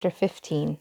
Chapter 15.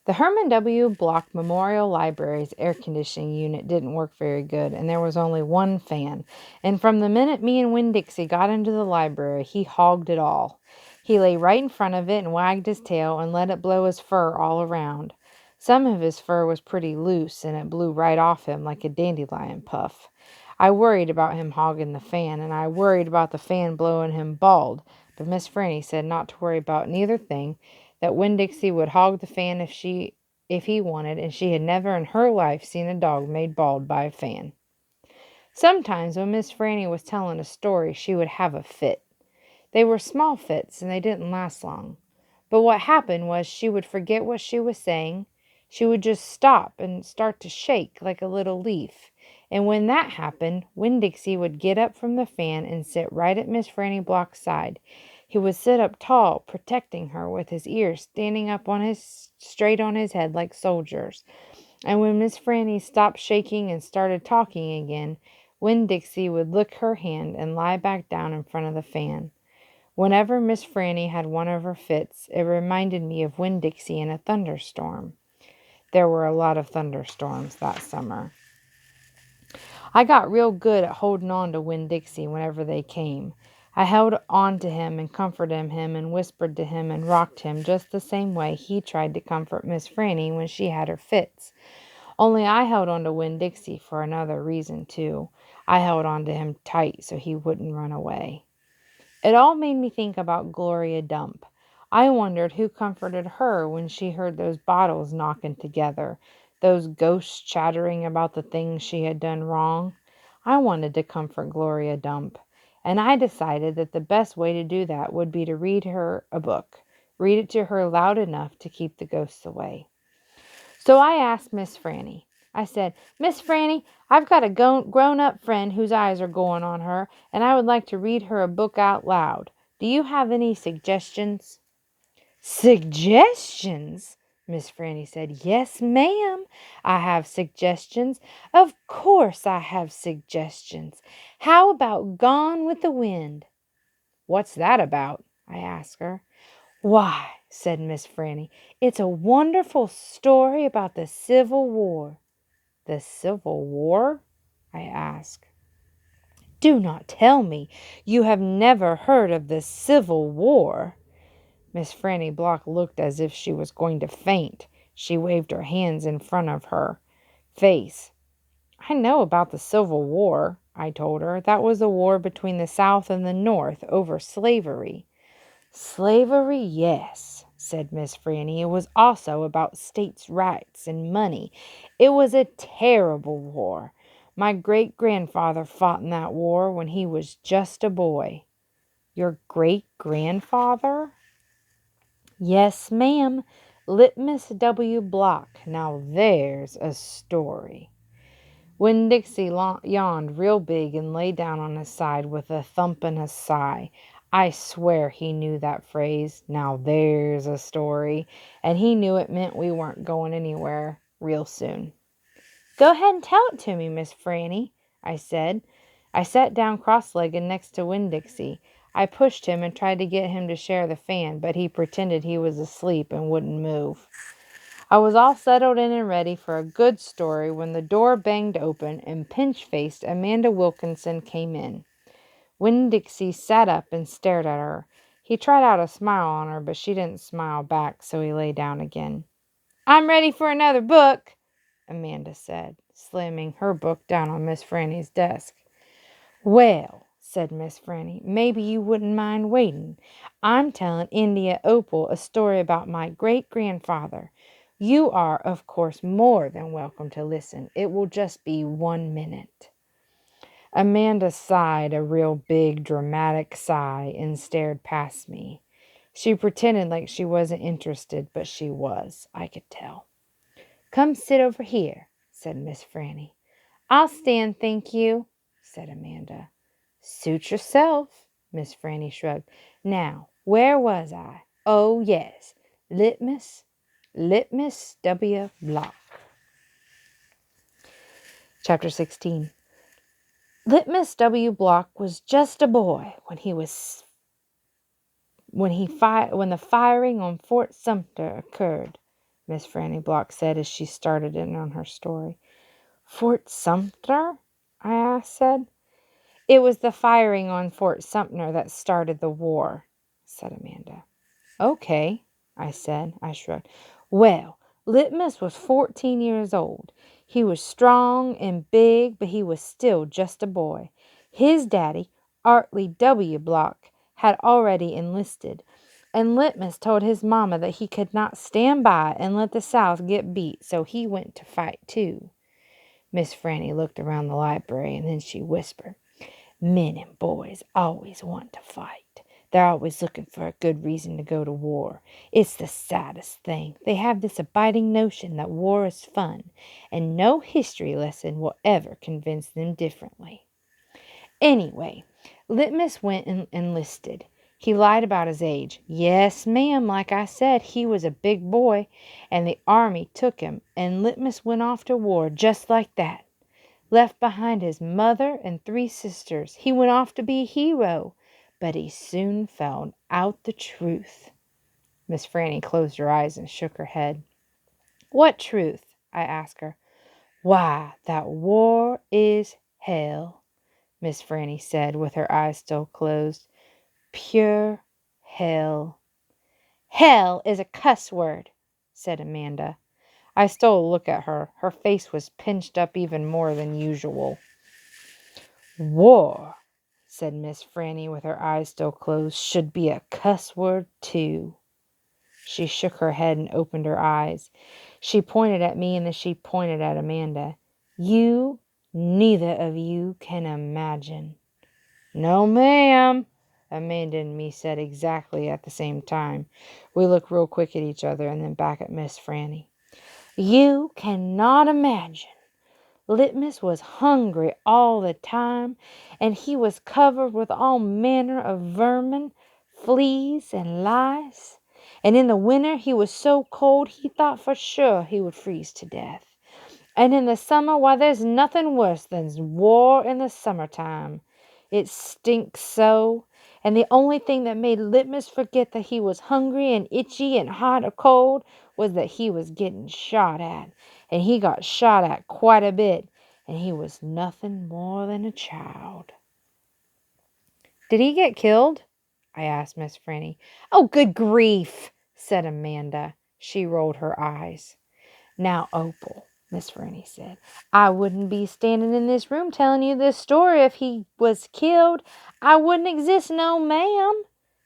The Herman W. Block Memorial Library's air conditioning unit didn't work very good, and there was only one fan. And from the minute me and Winn Dixie got into the library, he hogged it all. He lay right in front of it and wagged his tail and let it blow his fur all around. Some of his fur was pretty loose, and it blew right off him like a dandelion puff. I worried about him hogging the fan, and I worried about the fan blowing him bald, but Miss Franny said not to worry about neither thing, that Winn Dixie would hog the fan if he wanted, and she had never in her life seen a dog made bald by a fan. Sometimes when Miss Franny was telling a story, she would have a fit. They were small fits, and they didn't last long. But what happened was she would forget what she was saying. She would just stop and start to shake like a little leaf. And when that happened, Winn Dixie would get up from the fan and sit right at Miss Franny Block's side. He would sit up tall, protecting her, with his ears standing up straight on his head like soldiers. And when Miss Franny stopped shaking and started talking again, Winn Dixie would lick her hand and lie back down in front of the fan. Whenever Miss Franny had one of her fits, it reminded me of Winn Dixie in a thunderstorm. There were a lot of thunderstorms that summer. I got real good at holding on to Winn Dixie whenever they came. I held on to him and comforted him and whispered to him and rocked him just the same way he tried to comfort Miss Franny when she had her fits. Only I held on to Winn Dixie for another reason, too. I held on to him tight so he wouldn't run away. It all made me think about Gloria Dump. I wondered who comforted her when she heard those bottles knocking together, those ghosts chattering about the things she had done wrong. I wanted to comfort Gloria Dump, and I decided that the best way to do that would be to read her a book, read it to her loud enough to keep the ghosts away. So I asked Miss Franny. I said, "Miss Franny, I've got a grown-up friend whose eyes are going on her, and I would like to read her a book out loud. Do you have any suggestions?" "Suggestions?" Miss Franny said. "Yes, ma'am, I have suggestions. Of course I have suggestions. How about Gone with the Wind?" "What's that about?" I asked her. "Why," said Miss Franny, "it's a wonderful story about the Civil War." "The Civil War?" I asked. "Do not tell me you have never heard of the Civil War." Miss Franny Block looked as if she was going to faint. She waved her hands in front of her face. "I know about the Civil War," I told her. "That was a war between the South and the North over slavery." "Slavery, yes," said Miss Franny. "It was also about states' rights and money. It was a terrible war. My great-grandfather fought in that war when he was just a boy." "Your great-grandfather?" "Yes, ma'am. Litmus W. Block. Now there's a story." When Dixie yawned real big and lay down on his side with a thump and a sigh. I swear he knew that phrase, "Now there's a story," and he knew it meant we weren't going anywhere real soon. "Go ahead and tell it to me, Miss Franny," I said. I sat down cross-legged next to Winn Dixie. I pushed him and tried to get him to share the fan, but he pretended he was asleep and wouldn't move. I was all settled in and ready for a good story when the door banged open and pinch-faced Amanda Wilkinson came in. Winn Dixie sat up and stared at her. He tried out a smile on her, but she didn't smile back, so he lay down again. "I'm ready for another book," Amanda said, slamming her book down on Miss Franny's desk. "Well," said Miss Franny, "maybe you wouldn't mind waiting. I'm telling India Opal a story about my great-grandfather. You are, of course, more than welcome to listen. It will just be 1 minute." Amanda sighed a real big, dramatic sigh and stared past me. She pretended like she wasn't interested, but she was, I could tell. "Come sit over here," said Miss Franny. "I'll stand, thank you," said Amanda. "Suit yourself," Miss Franny shrugged. "Now, where was I? Oh, yes, Litmus W. Block." Chapter 16. Litmus W. Block was just a boy when he was when the firing on Fort Sumter occurred," Miss Franny Block said as she started in on her story. "Fort Sumter?" I said. "It was the firing on Fort Sumter that started the war," said Amanda. "Okay," I said. I shrugged. "Well, Litmus was 14 years old. He was strong and big, but he was still just a boy. His daddy, Artley W. Block, had already enlisted, and Litmus told his mama that he could not stand by and let the South get beat, so he went to fight too." Miss Franny looked around the library, and then she whispered, "Men and boys always want to fight. They're always looking for a good reason to go to war. It's the saddest thing. They have this abiding notion that war is fun, and no history lesson will ever convince them differently." Anyway, Litmus went and enlisted. He lied about his age. "Yes, ma'am, like I said, he was a big boy, and the army took him, and Litmus went off to war just like that. Left behind his mother and 3 sisters. He went off to be a hero, but he soon found out the truth." Miss Franny closed her eyes and shook her head. "What truth?" I asked her. "Why, that war is hell," Miss Franny said with her eyes still closed. "Pure hell." "Hell is a cuss word," said Amanda. I stole a look at her. Her face was pinched up even more than usual. "War," said Miss Franny with her eyes still closed, "should be a cuss word too." She shook her head and opened her eyes. She pointed at me and then she pointed at Amanda. "You, neither of you can imagine." "No, ma'am," Amanda and me said exactly at the same time. We looked real quick at each other and then back at Miss Franny. "You cannot imagine. Litmus was hungry all the time, and he was covered with all manner of vermin, fleas, and lice. And in the winter he was so cold he thought for sure he would freeze to death. And in the summer, why, there's nothing worse than war in the summertime. It stinks so. And the only thing that made Litmus forget that he was hungry and itchy and hot or cold was that he was getting shot at. And he got shot at quite a bit. And he was nothing more than a child." "Did he get killed?" I asked Miss Franny. "Oh, good grief," said Amanda. She rolled her eyes. "Now, Opal," Miss Franny said, "I wouldn't be standing in this room telling you this story if he was killed. I wouldn't exist, no, ma'am.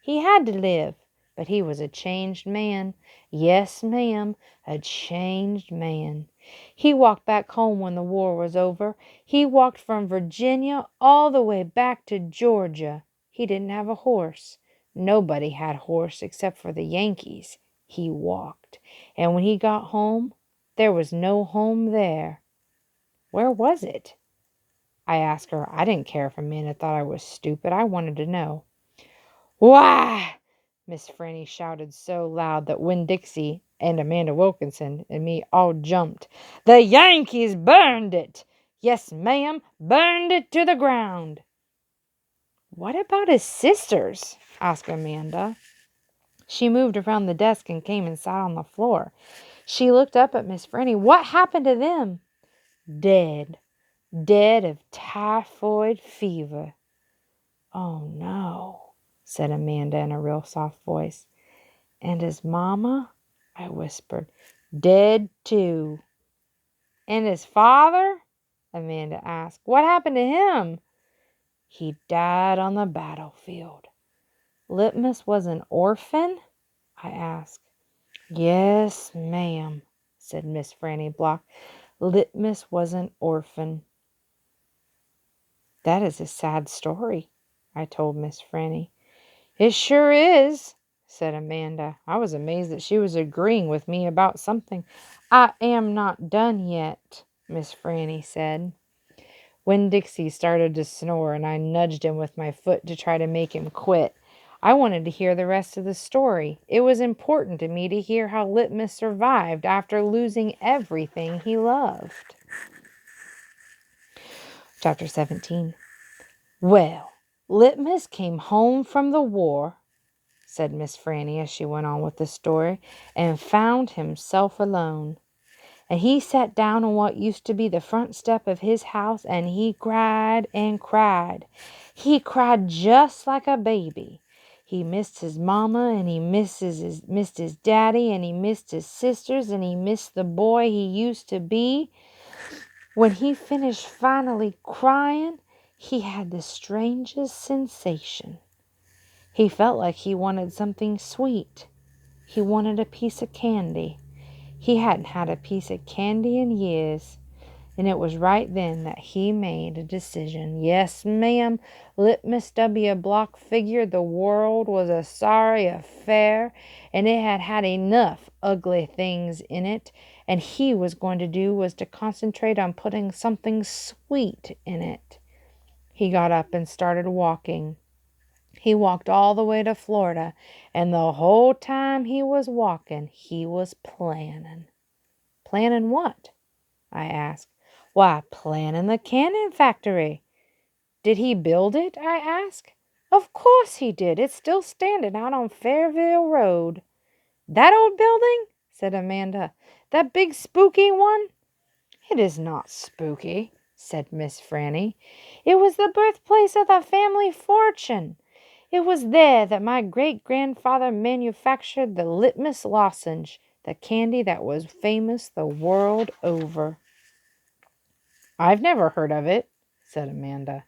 He had to live, but he was a changed man. Yes, ma'am, a changed man. He walked back home when the war was over. He walked from Virginia all the way back to Georgia. He didn't have a horse. Nobody had a horse except for the Yankees. He walked. And when he got home, there was no home there." "Where was it?" I asked her. I didn't care if Amanda thought I was stupid. I wanted to know. "Why!" Miss Franny shouted so loud that Winn Dixie and Amanda Wilkinson and me all jumped. "The Yankees burned it! Yes, ma'am, burned it to the ground." "What about his sisters?" asked Amanda. She moved around the desk and came and sat on the floor. She looked up at Miss Franny. "What happened to them?" "Dead. Dead of typhoid fever." "Oh, no," said Amanda in a real soft voice. "And his mama?" I whispered. "Dead, too." "And his father?" Amanda asked. "What happened to him?" "He died on the battlefield." "Litmus was an orphan?" I asked. "Yes, ma'am," said Miss Franny Block. "Litmus was an orphan." "That is a sad story," I told Miss Franny. "It sure is," said Amanda. I was amazed that she was agreeing with me about something. "I am not done yet," Miss Franny said. When Dixie started to snore and I nudged him with my foot to try to make him quit, I wanted to hear the rest of the story. It was important to me to hear how Litmus survived after losing everything he loved. Chapter 17. "Well, Litmus came home from the war," said Miss Franny as she went on with the story, and found himself alone. And he sat down on what used to be the front step of his house, and he cried and cried. He cried just like a baby. He missed his mama, and he missed his daddy, and he missed his sisters, and he missed the boy he used to be. When he finished finally crying, he had the strangest sensation. He felt like he wanted something sweet. He wanted a piece of candy. He hadn't had a piece of candy in years. And it was right then that he made a decision. Yes, ma'am, Litmus W. Block figured the world was a sorry affair, and it had had enough ugly things in it, and he was going to do was to concentrate on putting something sweet in it. He got up and started walking. He walked all the way to Florida, and the whole time he was walking, he was planning. Planning what? I asked. Why, planning the cannon factory. Did he build it? I asked. Of course he did. It's still standing out on Fairville Road. That old building? Said Amanda. That big spooky one? It is not spooky, said Miss Franny. It was the birthplace of the family fortune. It was there that my great-grandfather manufactured the litmus lozenge, the candy that was famous the world over. I've never heard of it, said Amanda.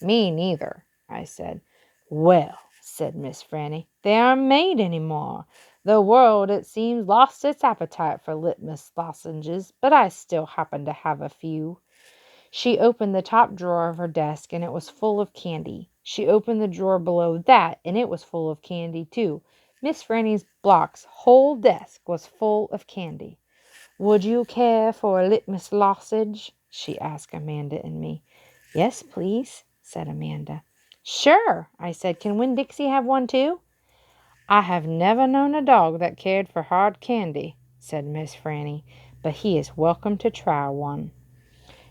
Me neither, I said. Well, said Miss Franny, they aren't made any more. The world, it seems, lost its appetite for litmus lozenges, but I still happen to have a few. She opened the top drawer of her desk, and it was full of candy. She opened the drawer below that, and it was full of candy, too. Miss Franny Block's whole desk was full of candy. Would you care for a litmus lozenge? She asked Amanda and me. Yes, please, said Amanda. Sure, I said. Can Winn Dixie have one, too? I have never known a dog that cared for hard candy, said Miss Franny, but he is welcome to try one.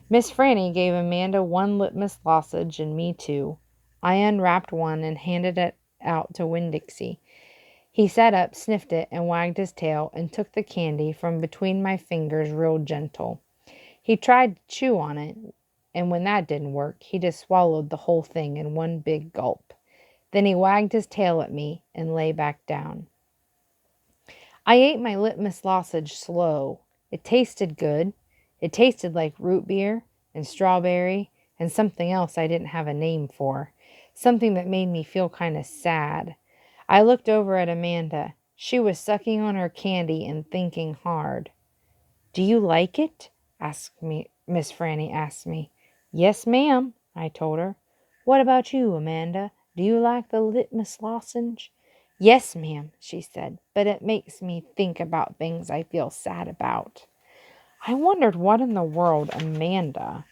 Miss Franny gave Amanda one litmus lozenge and me two. I unwrapped one and handed it out to Winn Dixie. He sat up, sniffed it, and wagged his tail, and took the candy from between my fingers real gentle. He tried to chew on it, and when that didn't work, he just swallowed the whole thing in one big gulp. Then he wagged his tail at me and lay back down. I ate my litmus lozenge slow. It tasted good. It tasted like root beer and strawberry and something else I didn't have a name for. Something that made me feel kind of sad. I looked over at Amanda. She was sucking on her candy and thinking hard. Do you like it? Miss Franny asked me. Yes, ma'am, I told her. What about you, Amanda? Do you like the litmus lozenge? Yes, ma'am, she said, but it makes me think about things I feel sad about. I wondered what in the world Amanda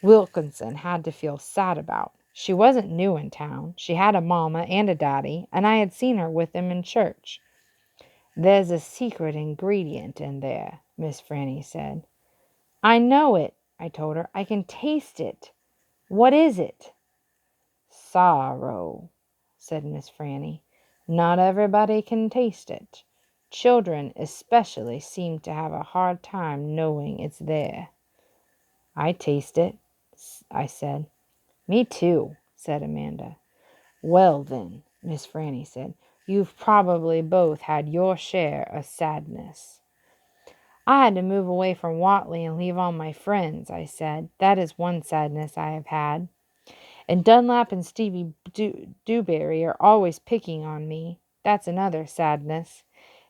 Wilkinson had to feel sad about. She wasn't new in town. She had a mama and a daddy, and I had seen her with them in church. There's a secret ingredient in there, Miss Franny said. I know it, I told her. I can taste it. What is it? Sorrow, said Miss Franny. Not everybody can taste it. Children especially seem to have a hard time knowing it's there. I taste it, I said. Me too, said Amanda. Well then, Miss Franny said, you've probably both had your share of sadness. I had to move away from Watley and leave all my friends, I said. That is one sadness I have had. And Dunlap and Stevie Dewberry are always picking on me. That's another sadness.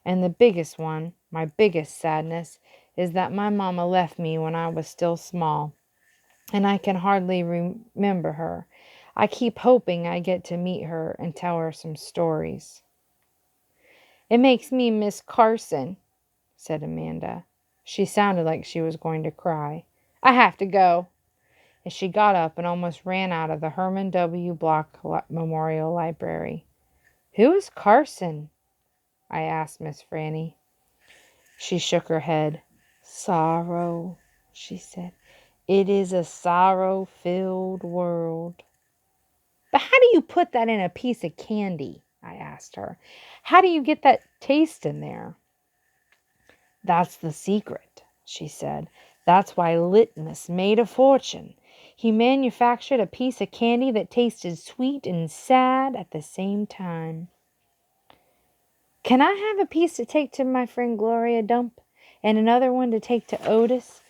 And the biggest one, my biggest sadness, is that my mama left me when I was still small. And I can hardly remember her. I keep hoping I get to meet her and tell her some stories. It makes me miss Carson, said Amanda. She sounded like she was going to cry. I have to go. And she got up and almost ran out of the Herman W. Block Memorial Library. Who is Carson? I asked Miss Franny. She shook her head. Sorrow, she said. It is a sorrow-filled world. But how do you put that in a piece of candy? I asked her. How do you get that taste in there? That's the secret, she said. That's why Litmus made a fortune. He manufactured a piece of candy that tasted sweet and sad at the same time. Can I have a piece to take to my friend Gloria Dump, and another one to take to Otis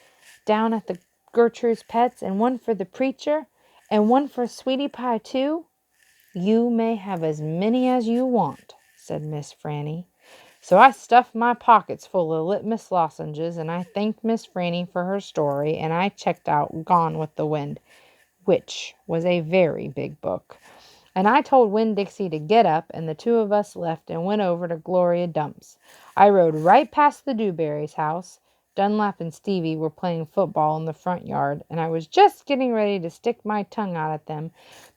down at the Gertrude's Pets, and one for the preacher, and one for Sweetie Pie too? You may have as many as you want, said Miss Franny. So I stuffed my pockets full of litmus lozenges, and I thanked Miss Franny for her story, and I checked out Gone with the Wind, which was a very big book. And I told Winn Dixie to get up, and the two of us left and went over to Gloria Dump's. I rode right past the Dewberry's house. Dunlap and Stevie were playing football in the front yard, and I was just getting ready to stick my tongue out at them.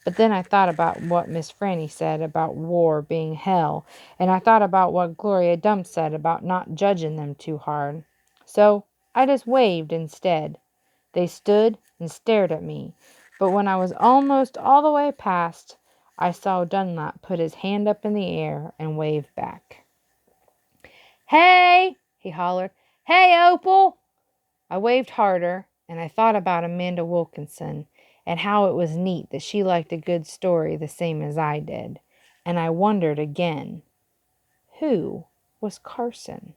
But then I thought about what Miss Franny said about war being hell, and I thought about what Gloria Dump said about not judging them too hard. So I just waved instead. They stood and stared at me, but when I was almost all the way past, I saw Dunlap put his hand up in the air and wave back. Hey, he hollered. Hey, Opal! I waved harder, and I thought about Amanda Wilkinson and how it was neat that she liked a good story the same as I did. And I wondered again, who was Carson?